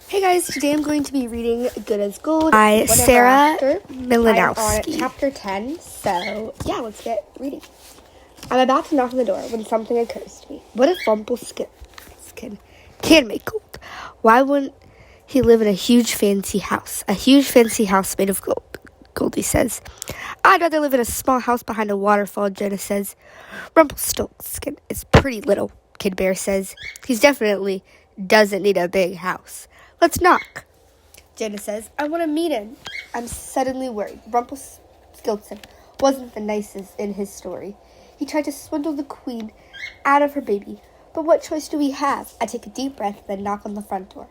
Hey guys, today I'm going to be reading Good as Gold by Sarah Mlynowski. I'm on chapter 10, so yeah, let's get reading. I'm about to knock on the door when something occurs to me. What if Rumpelstiltskin can make gold? Why wouldn't he live in a huge fancy house? A huge fancy house made of gold, Goldie says. I'd rather live in a small house behind a waterfall, Jonah says. Rumpelstiltskin is pretty little, Kid Bear says. He's definitely doesn't need a big house. Let's knock. Jonah says, I want to meet him. I'm suddenly worried. Rumpelstiltskin wasn't the nicest in his story. He tried to swindle the queen out of her baby. But what choice do we have? I take a deep breath, then knock on the front door.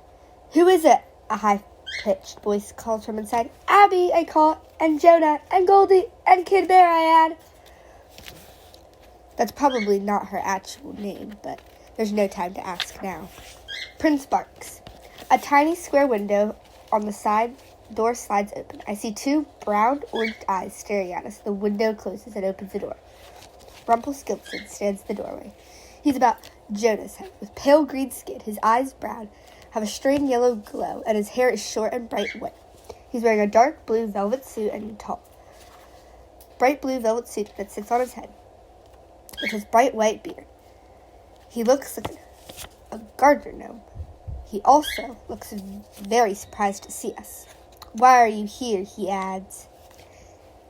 Who is it? A high-pitched voice calls from inside. Abby, I call, and Jonah, and Goldie, and Kid Bear, I add. That's probably not her actual name, but there's no time to ask now. Prince barks. A tiny square window on the side door slides open. I see two brown orange eyes staring at us. The window closes and opens the door. Rumpelstiltskin stands in the doorway. He's about Jonah's height, with pale green skin. His eyes brown, have a strange yellow glow, and his hair is short and bright white. He's wearing a dark blue velvet suit and bright blue velvet suit that sits on his head, with his bright white beard. He looks like a gardener gnome. He also looks very surprised to see us. Why are you here? He adds.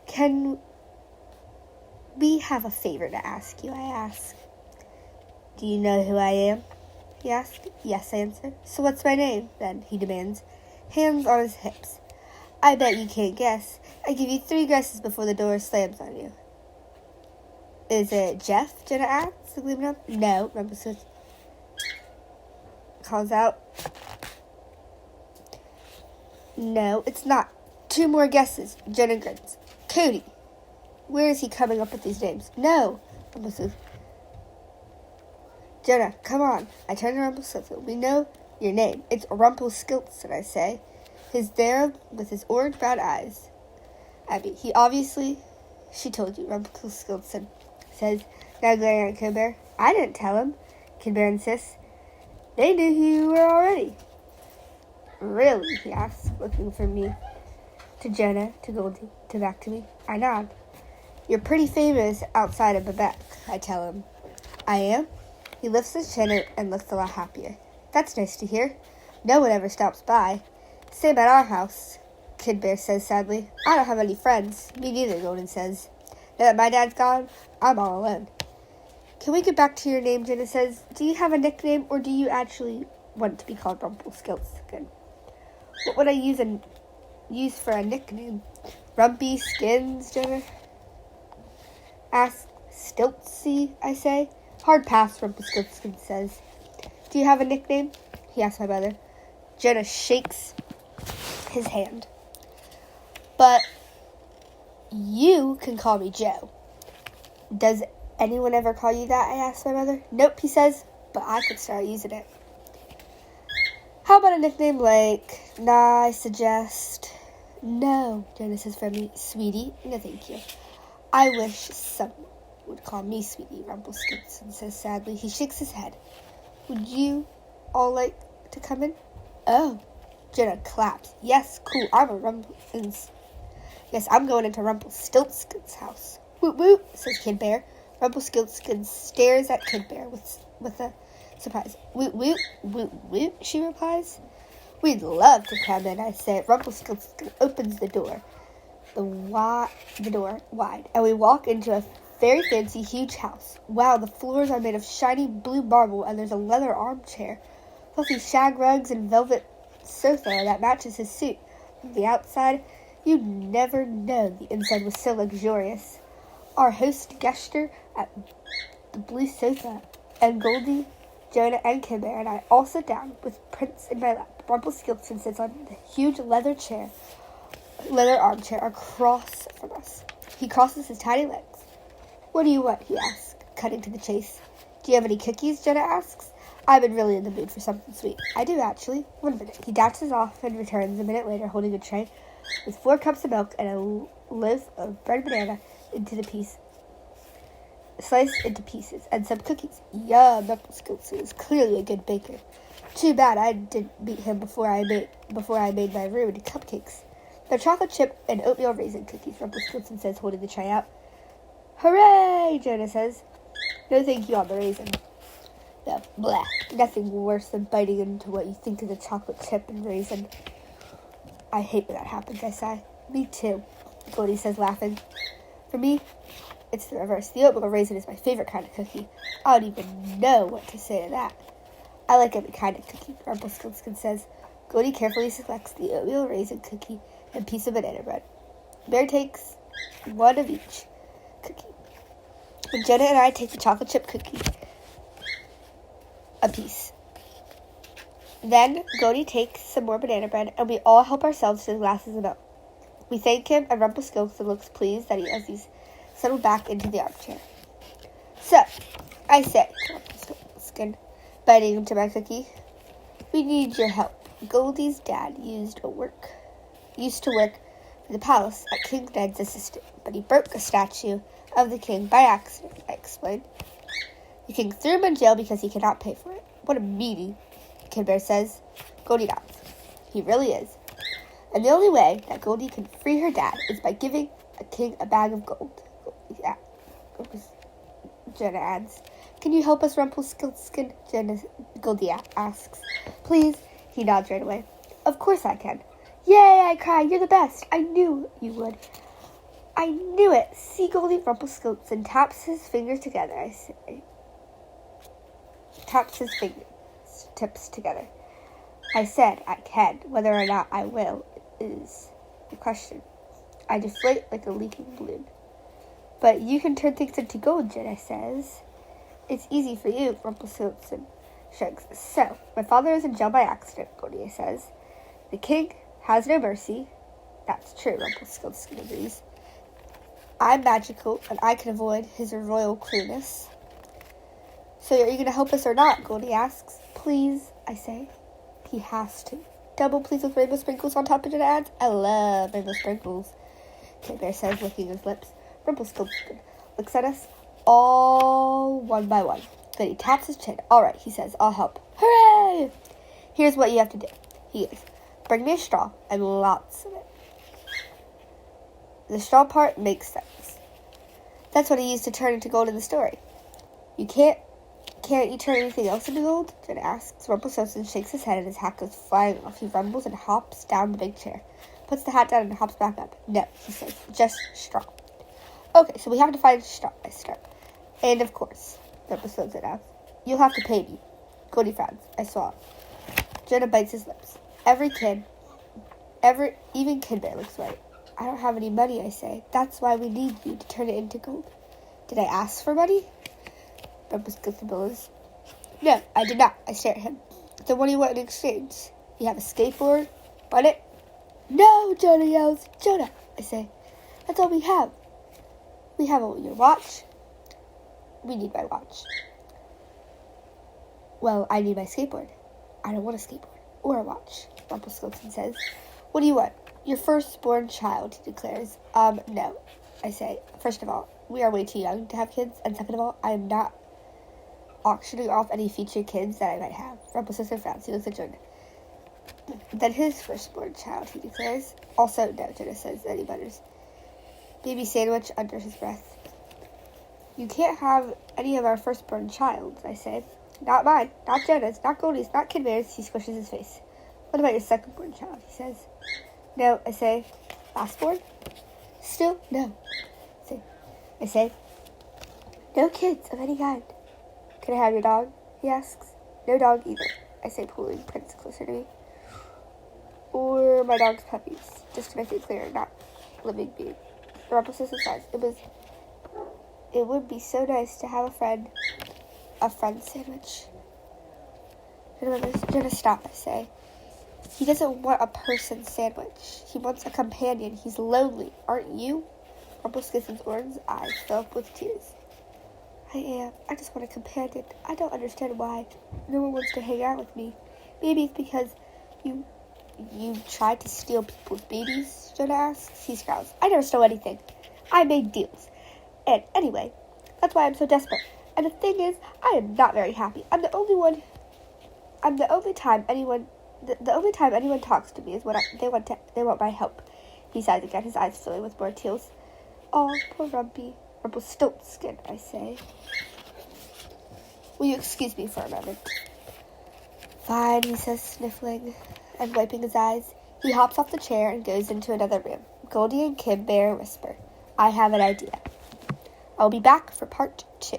Can we have a favor to ask you? I ask. Do you know who I am? He asks. Yes, I answer. So what's my name, then? He demands, hands on his hips. I bet you can't guess. I give you 3 guesses before the door slams on you. Is it Jeff? Jenna asks, gleaming up. No, Rumpelstiltskin calls out. No, it's not. 2 more guesses. Jenna grins. Cody. Where is he coming up with these names? No. Rumpelstiltskin. Jenna, come on. I turn to Rumpelstiltskin. We know your name. It's Rumpelstiltskin, I say. He's there with his orange-brown eyes. Abby, she told you, Rumpelstiltskin says, now glaring at Kid Bear. I didn't tell him, Kid Bear insists. They knew who you were already. Really? He asks, looking from me to Jonah, to Goldie, to back to me. I nod. You're pretty famous outside of Quebec, I tell him. I am? He lifts his chin and looks a lot happier. That's nice to hear. No one ever stops by. Same at our house, Kid Bear says sadly. I don't have any friends. Me neither, Golden says. Now that my dad's gone, I'm all alone. Can we get back to your name, Jenna says. Do you have a nickname, or do you actually want to be called Rumpelstiltskin? What would I use for a nickname? Rumpy Skins, Jenna asks. Stiltsy, I say. Hard pass, Rumpelstiltskin says. Do you have a nickname? He asks my brother. Jonah shakes his hand. But you can call me Joe. Does anyone ever call you that? I asked my mother. Nope, he says, but I could start using it. How about a nickname like, I suggest. No, Jonah says firmly. Sweetie, no thank you. I wish someone would call me Sweetie, Rumpelstiltskin says sadly. He shakes his head. Would you all like to come in? Oh, Jonah claps. Yes, cool, Yes, I'm going into Rumpelstiltskin's house. Woot woot, says Kid Bear. Rumpelstiltskin stares at Kid Bear with a surprise. Woot woot, woot woot, she replies. We'd love to come in, I say. Rumpelstiltskin opens the door wide, and we walk into a very fancy, huge house. Wow, the floors are made of shiny blue marble, and there's a leather armchair, fluffy shag rugs, and velvet sofa that matches his suit. From the outside, you'd never know the inside was so luxurious. Our host gestured at the blue sofa, and Goldie, Jonah, and Kid Bear and I all sit down with Prince in my lap. Rumpelstiltskin sits on the huge leather armchair across from us. He crosses his tiny legs. What do you want? He asks, cutting to the chase. Do you have any cookies? Jenna asks. I've been really in the mood for something sweet. I do, actually. 1 minute. He dashes off and returns a minute later holding a tray with 4 cups of milk and a loaf of bread banana sliced into pieces, and some cookies. Yum, Rumpelstiltskin is clearly a good baker. Too bad I didn't meet him before I made my ruined cupcakes. They're chocolate chip and oatmeal raisin cookies, Rumpelstiltskin says, holding the tray out. Hooray, Jonah says. No thank you on the raisin. No, bleh. Nothing worse than biting into what you think is a chocolate chip and raisin. I hate when that happens, I sigh. Me too, Goldie says, laughing. For me, it's the reverse. The oatmeal raisin is my favorite kind of cookie. I don't even know what to say to that. I like every kind of cookie, Rumpelstiltskin says. Goldie carefully selects the oatmeal raisin cookie and piece of banana bread. Bear takes one of each cookie. And Jenna and I take the chocolate chip cookie, a piece. Then Goldie takes some more banana bread, and we all help ourselves to the glasses of milk. We thank him, and Rumpelstiltskin looks pleased that as he's settled back into the armchair. So, I say, Rumpelstiltskin, biting into my cookie, we need your help. Goldie's dad used to work for the palace at King Ned's assistant, but he broke a statue of the king by accident, I explained. The king threw him in jail because he could not pay for it. What a meanie, Kid Bear says. Goldie nods. He really is. And the only way that Goldie can free her dad is by giving a king a bag of gold. Jenna adds. Can you help us, Rumpelstiltskin? Goldie asks. Please. He nods right away. Of course I can. Yay, I cry. You're the best. I knew you would. I knew it. See, Goldie, Rumpelstiltskin taps his fingers together. I say. Taps his tips together. I said I can. Whether or not I will is the question. I deflate like a leaking balloon. But you can turn things into gold, Jenna says. It's easy for you, Rumpelstiltskin shrugs. So, my father is in jail by accident, Goldie says. The king has no mercy. That's true, Rumpelstiltskin agrees. I'm magical, and I can avoid his royal cruelness. So are you going to help us or not? Goldie asks. Please, I say. He has to. Double please with rainbow sprinkles on top of it adds. I love rainbow sprinkles, Kid Bear says, licking his lips. Rumpelstiltskin looks at us all one by one. Then he taps his chin. All right, he says, I'll help. Hooray! Here's what you have to do. He goes, bring me a straw and lots of it. The straw part makes sense. That's what he used to turn into gold in the story. Can't you turn anything else into gold? Jenna asks. Rumpelstiltskin shakes his head and his hat goes flying off. He rumbles and hops down the big chair. Puts the hat down and hops back up. No, he says, just straw. Okay, so we have to find straw, I start. And of course, Rumpelstiltskin asks, you'll have to pay me. Goldie frowns. I saw. Jenna bites his lips. Even Kid Bear looks right. I don't have any money, I say. That's why we need you to turn it into gold. Did I ask for money? Rumpelstiltskin billows. No, I did not. I stare at him. Then what do you want in exchange? You have a skateboard? Want it? No, Jonah yells. Jonah, I say. That's all we have. We have your watch. We need my watch. Well, I need my skateboard. I don't want a skateboard or a watch, Rumpelstiltskin says. What do you want? Your firstborn child, he declares. No, I say. First of all, we are way too young to have kids, and second of all, I am not auctioning off any future kids that I might have. Rumpelstiltskin frowns. He looks at Jonah. Then his firstborn child, he declares. Also, no, Jonah says, then he mutters. Baby sandwich under his breath. You can't have any of our firstborn child, I say. Not mine, not Jonah's, not Goldie's, not Kid Bear's. He squishes his face. What about your secondborn child, he says. No, I say. Lastborn? Still, no. I say. No kids of any kind. Can I have your dog? He asks. No dog either, I say, pulling Prince closer to me. Or my dog's puppies, just to make it clear, not living being. Rumpelstiltskin says, it would be so nice to have a friend sandwich. Jonah, stop, I say. He doesn't want a person sandwich. He wants a companion. He's lonely, aren't you? Rumpelstiltskin's orange eyes fill up with tears. I am. I just want a companion. I don't understand why no one wants to hang out with me. Maybe it's because you tried to steal people's babies, Jonah asks. He scowls. I never stole anything. I made deals. And anyway, that's why I'm so desperate. And the thing is, I am not very happy. I'm the only one I'm the only time anyone talks to me is when they want my help. He sighs again, his eyes filling with more tears. Oh, poor Rumpelstiltskin, I say. Will you excuse me for a moment? Fine, he says, sniffling and wiping his eyes. He hops off the chair and goes into another room. Goldie and Kim bear a whisper. I have an idea. I'll be back for part 2.